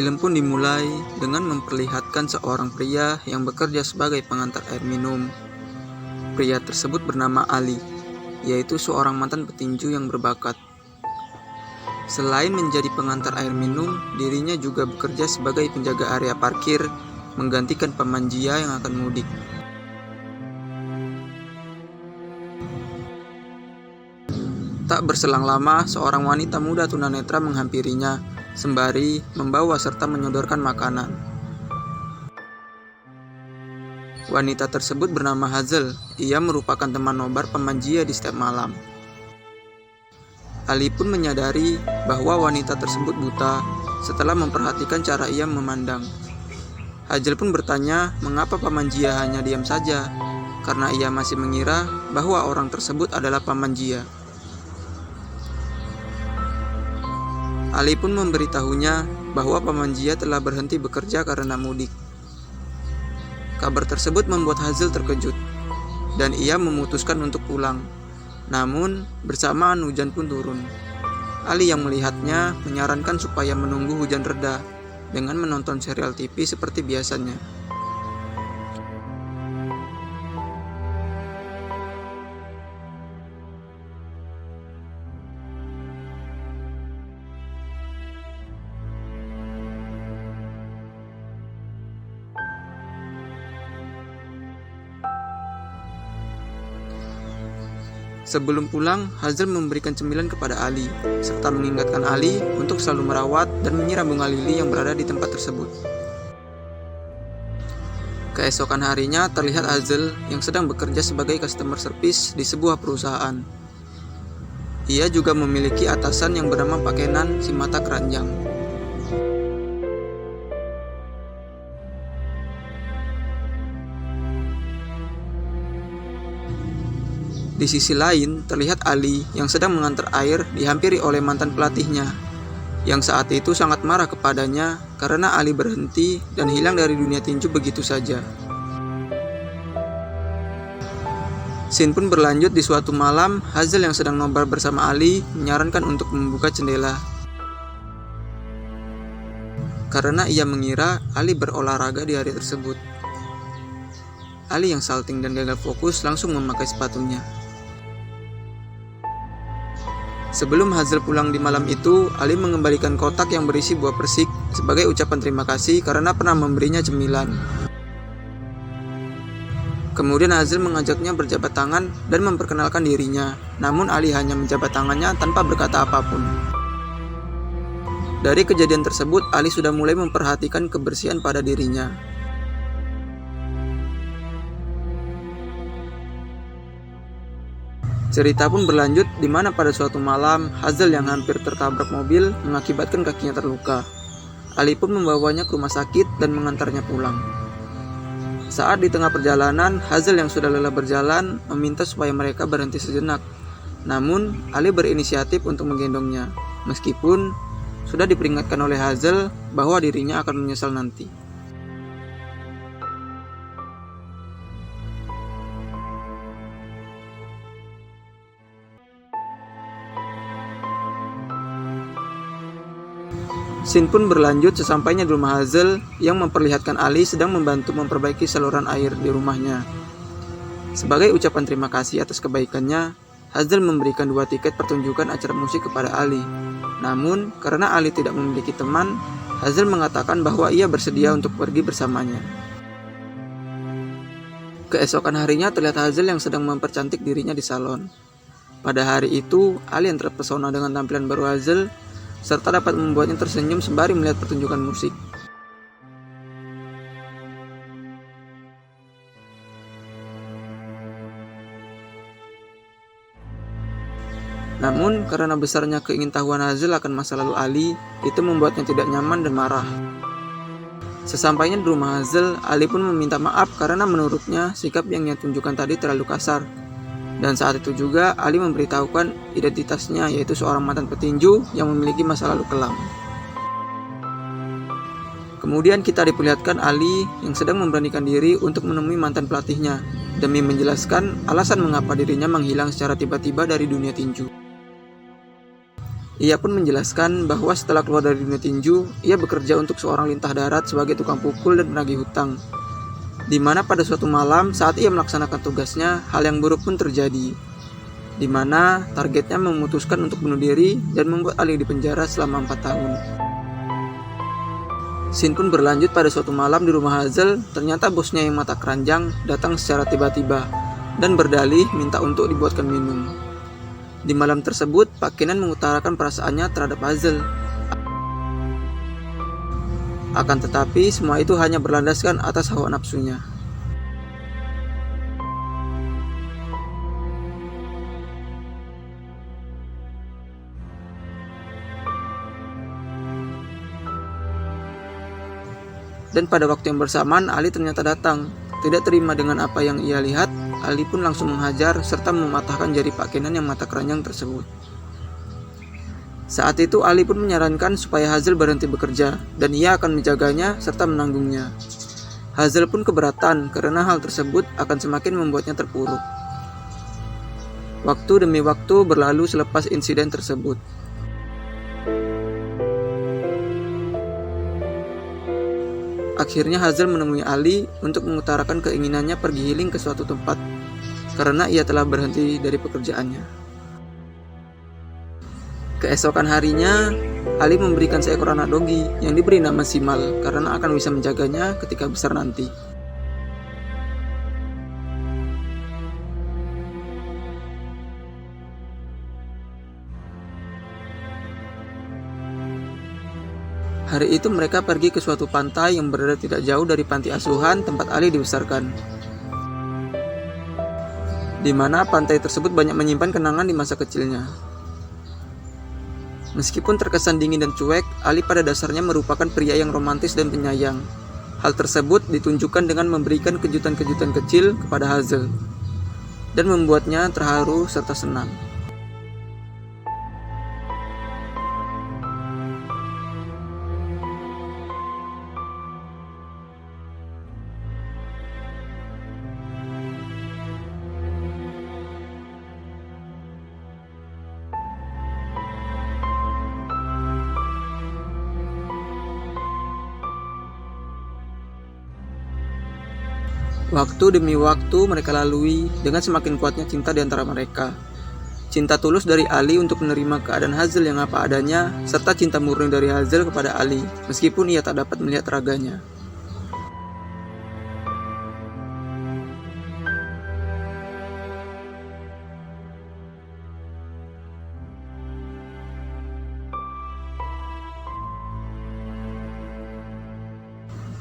Film pun dimulai dengan memperlihatkan seorang pria yang bekerja sebagai pengantar air minum. Pria tersebut bernama Ali, yaitu seorang mantan petinju yang berbakat. Selain menjadi pengantar air minum, dirinya juga bekerja sebagai penjaga area parkir, menggantikan paman Jia yang akan mudik. Tak berselang lama, seorang wanita muda tunanetra menghampirinya, sembari membawa serta menyodorkan makanan. Wanita tersebut bernama Hazel. Ia merupakan teman nobar paman Jia di setiap malam. Ali pun menyadari bahwa wanita tersebut buta setelah memperhatikan cara ia memandang. Hazel pun bertanya mengapa paman Jia hanya diam saja, karena ia masih mengira bahwa orang tersebut adalah paman Jia. Ali pun memberitahunya bahwa paman Jia telah berhenti bekerja karena mudik. Kabar tersebut membuat Hazel terkejut, dan ia memutuskan untuk pulang. Namun, bersamaan hujan pun turun. Ali yang melihatnya menyarankan supaya menunggu hujan reda dengan menonton serial TV seperti biasanya. Sebelum pulang, Hazel memberikan cemilan kepada Ali, serta mengingatkan Ali untuk selalu merawat dan menyiram bunga lili yang berada di tempat tersebut. Keesokan harinya terlihat Hazel yang sedang bekerja sebagai customer service di sebuah perusahaan. Ia juga memiliki atasan yang bernama Pak Kenan si mata keranjang. Di sisi lain, terlihat Ali yang sedang mengantar air dihampiri oleh mantan pelatihnya, yang saat itu sangat marah kepadanya karena Ali berhenti dan hilang dari dunia tinju begitu saja. Scene pun berlanjut di suatu malam, Hazel yang sedang nobar bersama Ali menyarankan untuk membuka jendela, karena ia mengira Ali berolahraga di hari tersebut. Ali yang salting dan gagal fokus langsung memakai sepatunya. Sebelum Hazel pulang di malam itu, Ali mengembalikan kotak yang berisi buah persik sebagai ucapan terima kasih karena pernah memberinya cemilan. Kemudian Hazel mengajaknya berjabat tangan dan memperkenalkan dirinya, namun Ali hanya menjabat tangannya tanpa berkata apapun. Dari kejadian tersebut, Ali sudah mulai memperhatikan kebersihan pada dirinya. Cerita pun berlanjut di mana pada suatu malam, Hazel yang hampir tertabrak mobil mengakibatkan kakinya terluka. Ali pun membawanya ke rumah sakit dan mengantarnya pulang. Saat di tengah perjalanan, Hazel yang sudah lelah berjalan meminta supaya mereka berhenti sejenak. Namun, Ali berinisiatif untuk menggendongnya, meskipun sudah diperingatkan oleh Hazel bahwa dirinya akan menyesal nanti. Scene pun berlanjut sesampainya di rumah Hazel yang memperlihatkan Ali sedang membantu memperbaiki saluran air di rumahnya. Sebagai ucapan terima kasih atas kebaikannya, Hazel memberikan 2 tiket pertunjukan acara musik kepada Ali. Namun, karena Ali tidak memiliki teman, Hazel mengatakan bahwa ia bersedia untuk pergi bersamanya. Keesokan harinya terlihat Hazel yang sedang mempercantik dirinya di salon. Pada hari itu, Ali yang terpesona dengan tampilan baru Hazel serta dapat membuatnya tersenyum sembari melihat pertunjukan musik. Namun, karena besarnya keingintahuan Hazel akan masa lalu Ali, itu membuatnya tidak nyaman dan marah. Sesampainya di rumah Hazel, Ali pun meminta maaf karena menurutnya sikap yang ia tunjukkan tadi terlalu kasar. Dan saat itu juga Ali memberitahukan identitasnya, yaitu seorang mantan petinju yang memiliki masa lalu kelam. Kemudian kita diperlihatkan Ali yang sedang memberanikan diri untuk menemui mantan pelatihnya demi menjelaskan alasan mengapa dirinya menghilang secara tiba-tiba dari dunia tinju. Ia pun menjelaskan bahwa setelah keluar dari dunia tinju, ia bekerja untuk seorang lintah darat sebagai tukang pukul dan penagih hutang. Di mana pada suatu malam saat ia melaksanakan tugasnya, hal yang buruk pun terjadi. Di mana targetnya memutuskan untuk bunuh diri dan membuat Ali dipenjara selama 4 tahun. Scene pun berlanjut pada suatu malam di rumah Hazel, ternyata bosnya yang mata keranjang datang secara tiba-tiba dan berdalih minta untuk dibuatkan minum. Di malam tersebut, Pak Kenan mengutarakan perasaannya terhadap Hazel. Akan tetapi, semua itu hanya berlandaskan atas hawa nafsunya. Dan pada waktu yang bersamaan, Ali ternyata datang. Tidak terima dengan apa yang ia lihat, Ali pun langsung menghajar serta mematahkan jari Pak Kenan yang mata keranjang tersebut. Saat itu Ali pun menyarankan supaya Hazel berhenti bekerja dan ia akan menjaganya serta menanggungnya. Hazel pun keberatan karena hal tersebut akan semakin membuatnya terpuruk. Waktu demi waktu berlalu selepas insiden tersebut. Akhirnya Hazel menemui Ali untuk mengutarakan keinginannya pergi healing ke suatu tempat karena ia telah berhenti dari pekerjaannya. Keesokan harinya, Ali memberikan seekor anak dogi yang diberi nama Simal karena akan bisa menjaganya ketika besar nanti. Hari itu mereka pergi ke suatu pantai yang berada tidak jauh dari panti asuhan tempat Ali dibesarkan. Di mana pantai tersebut banyak menyimpan kenangan di masa kecilnya. Meskipun terkesan dingin dan cuek, Ali pada dasarnya merupakan pria yang romantis dan penyayang. Hal tersebut ditunjukkan dengan memberikan kejutan-kejutan kecil kepada Hazel dan membuatnya terharu serta senang. Waktu demi waktu mereka lalui dengan semakin kuatnya cinta di antara mereka. Cinta tulus dari Ali untuk menerima keadaan Hazel yang apa adanya, serta cinta murni dari Hazel kepada Ali, meskipun ia tak dapat melihat raganya.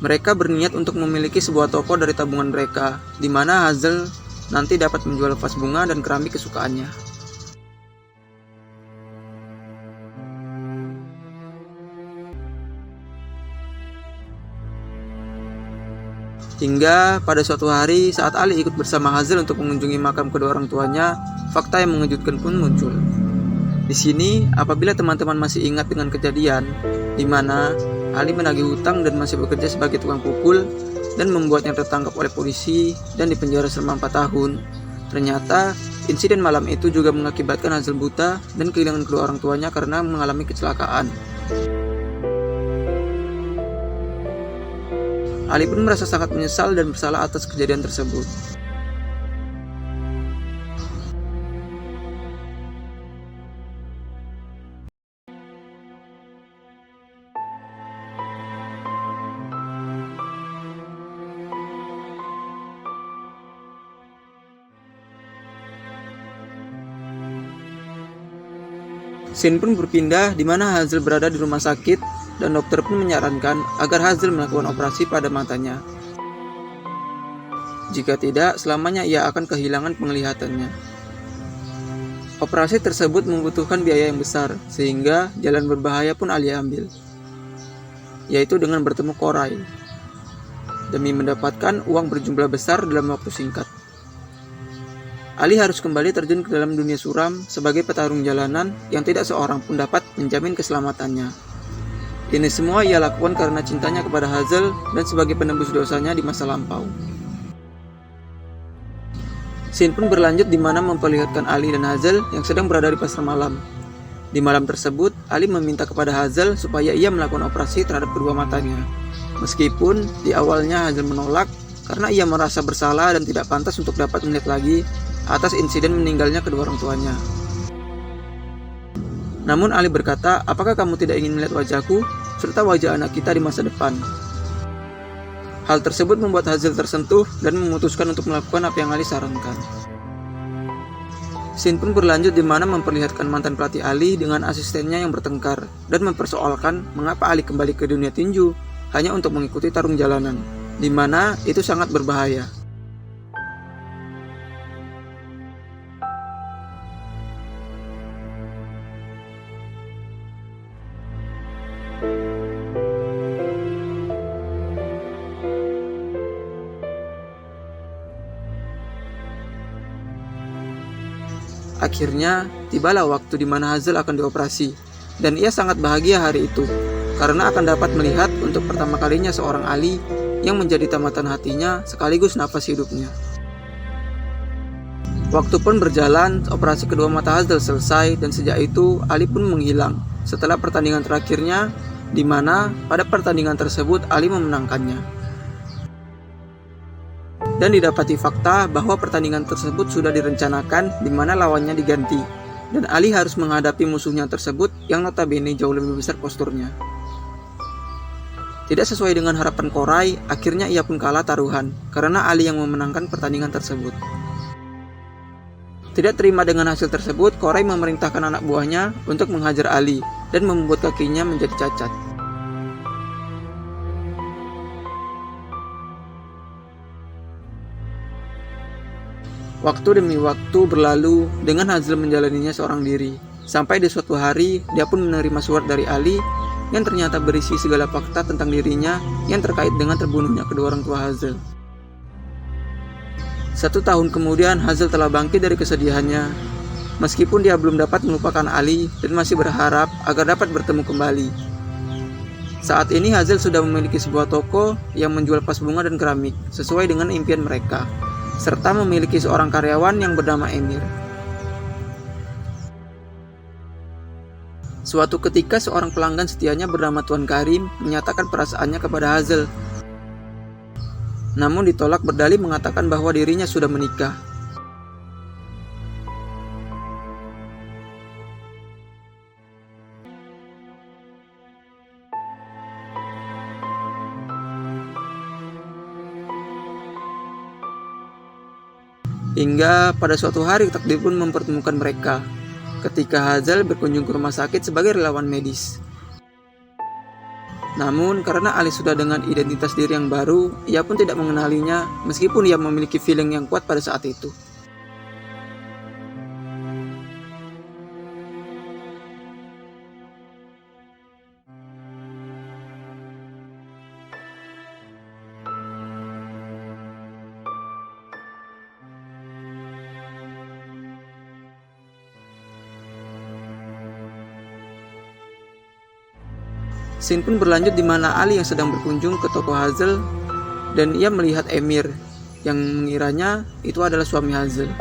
Mereka berniat untuk memiliki sebuah toko dari tabungan mereka, di mana Hazel nanti dapat menjual vas bunga dan keramik kesukaannya. Hingga pada suatu hari saat Ali ikut bersama Hazel untuk mengunjungi makam kedua orang tuanya, fakta yang mengejutkan pun muncul. Di sini, apabila teman-teman masih ingat dengan kejadian di mana Ali menagih hutang dan masih bekerja sebagai tukang pukul dan membuatnya tertangkap oleh polisi dan dipenjara selama 4 tahun. Ternyata insiden malam itu juga mengakibatkan Hazel buta dan kehilangan kedua orang tuanya karena mengalami kecelakaan. Ali pun merasa sangat menyesal dan bersalah atas kejadian tersebut. Scene pun berpindah di mana Hazel berada di rumah sakit dan dokter pun menyarankan agar Hazel melakukan operasi pada matanya. Jika tidak, selamanya ia akan kehilangan penglihatannya. Operasi tersebut membutuhkan biaya yang besar, sehingga jalan berbahaya pun Ali ambil, yaitu dengan bertemu Koray, demi mendapatkan uang berjumlah besar dalam waktu singkat. Ali harus kembali terjun ke dalam dunia suram sebagai petarung jalanan yang tidak seorang pun dapat menjamin keselamatannya. Ini semua ia lakukan karena cintanya kepada Hazel dan sebagai penembus dosanya di masa lampau. Scene pun berlanjut di mana memperlihatkan Ali dan Hazel yang sedang berada di pasar malam. Di malam tersebut, Ali meminta kepada Hazel supaya ia melakukan operasi terhadap kedua matanya. Meskipun di awalnya Hazel menolak karena ia merasa bersalah dan tidak pantas untuk dapat melihat lagi atas insiden meninggalnya kedua orang tuanya. Namun Ali berkata, apakah kamu tidak ingin melihat wajahku serta wajah anak kita di masa depan? Hal tersebut membuat Hazel tersentuh dan memutuskan untuk melakukan apa yang Ali sarankan. Scene pun berlanjut di mana memperlihatkan mantan pelatih Ali dengan asistennya yang bertengkar dan mempersoalkan mengapa Ali kembali ke dunia tinju hanya untuk mengikuti tarung jalanan, di mana itu sangat berbahaya. Akhirnya, tibalah waktu di mana Hazel akan dioperasi, dan ia sangat bahagia hari itu, karena akan dapat melihat untuk pertama kalinya seorang Ali yang menjadi tamatan hatinya sekaligus nafas hidupnya. Waktu pun berjalan, operasi kedua mata Hazel selesai, dan sejak itu Ali pun menghilang setelah pertandingan terakhirnya, di mana pada pertandingan tersebut Ali memenangkannya. Dan didapati fakta bahwa pertandingan tersebut sudah direncanakan di mana lawannya diganti, dan Ali harus menghadapi musuhnya tersebut yang notabene jauh lebih besar posturnya. Tidak sesuai dengan harapan Koray, akhirnya ia pun kalah taruhan karena Ali yang memenangkan pertandingan tersebut. Tidak terima dengan hasil tersebut, Koray memerintahkan anak buahnya untuk menghajar Ali dan membuat kakinya menjadi cacat. Waktu demi waktu berlalu dengan Hazel menjalaninya seorang diri. Sampai di suatu hari, dia pun menerima surat dari Ali yang ternyata berisi segala fakta tentang dirinya yang terkait dengan terbunuhnya kedua orang tua Hazel. 1 tahun kemudian, Hazel telah bangkit dari kesedihannya. Meskipun dia belum dapat melupakan Ali dan masih berharap agar dapat bertemu kembali. Saat ini Hazel sudah memiliki sebuah toko yang menjual vas bunga dan keramik sesuai dengan impian mereka, serta memiliki seorang karyawan yang bernama Emir. Suatu ketika seorang pelanggan setianya bernama Tuan Karim menyatakan perasaannya kepada Hazel. Namun ditolak berdalih mengatakan bahwa dirinya sudah menikah. Hingga pada suatu hari takdir pun mempertemukan mereka ketika Hazel berkunjung ke rumah sakit sebagai relawan medis. Namun karena Ali sudah dengan identitas diri yang baru, ia pun tidak mengenalinya meskipun ia memiliki feeling yang kuat pada saat itu. Scene pun berlanjut di mana Ali yang sedang berkunjung ke toko Hazel dan ia melihat Emir yang mengiranya itu adalah suami Hazel.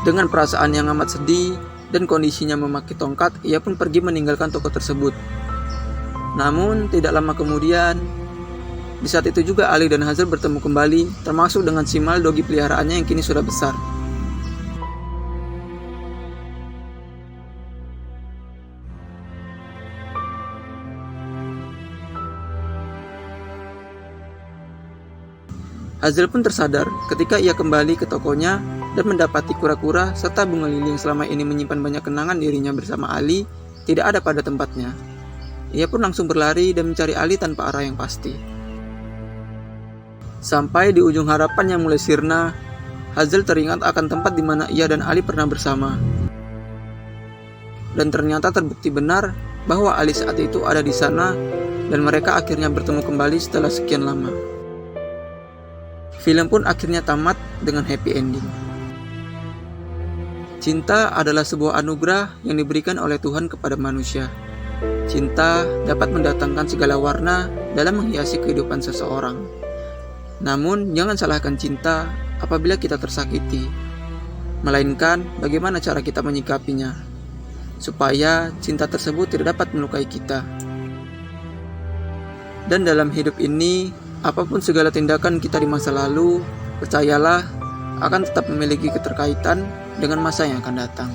Dengan perasaan yang amat sedih dan kondisinya memakai tongkat, ia pun pergi meninggalkan toko tersebut. Namun tidak lama kemudian, di saat itu juga Ali dan Hazel bertemu kembali, termasuk dengan Simal dogi peliharaannya yang kini sudah besar. Hazel pun tersadar ketika ia kembali ke tokonya dan mendapati kura-kura serta bunga lili yang selama ini menyimpan banyak kenangan dirinya bersama Ali tidak ada pada tempatnya. Ia pun langsung berlari dan mencari Ali tanpa arah yang pasti. Sampai di ujung harapan yang mulai sirna, Hazel teringat akan tempat di mana ia dan Ali pernah bersama. Dan ternyata terbukti benar bahwa Ali saat itu ada di sana dan mereka akhirnya bertemu kembali setelah sekian lama. Film pun akhirnya tamat dengan happy ending. Cinta adalah sebuah anugerah yang diberikan oleh Tuhan kepada manusia. Cinta dapat mendatangkan segala warna dalam menghiasi kehidupan seseorang. Namun, jangan salahkan cinta apabila kita tersakiti, melainkan bagaimana cara kita menyikapinya. supaya cinta tersebut tidak dapat melukai kita. Dan dalam hidup ini, apapun segala tindakan kita di masa lalu, percayalah akan tetap memiliki keterkaitan dengan masa yang akan datang.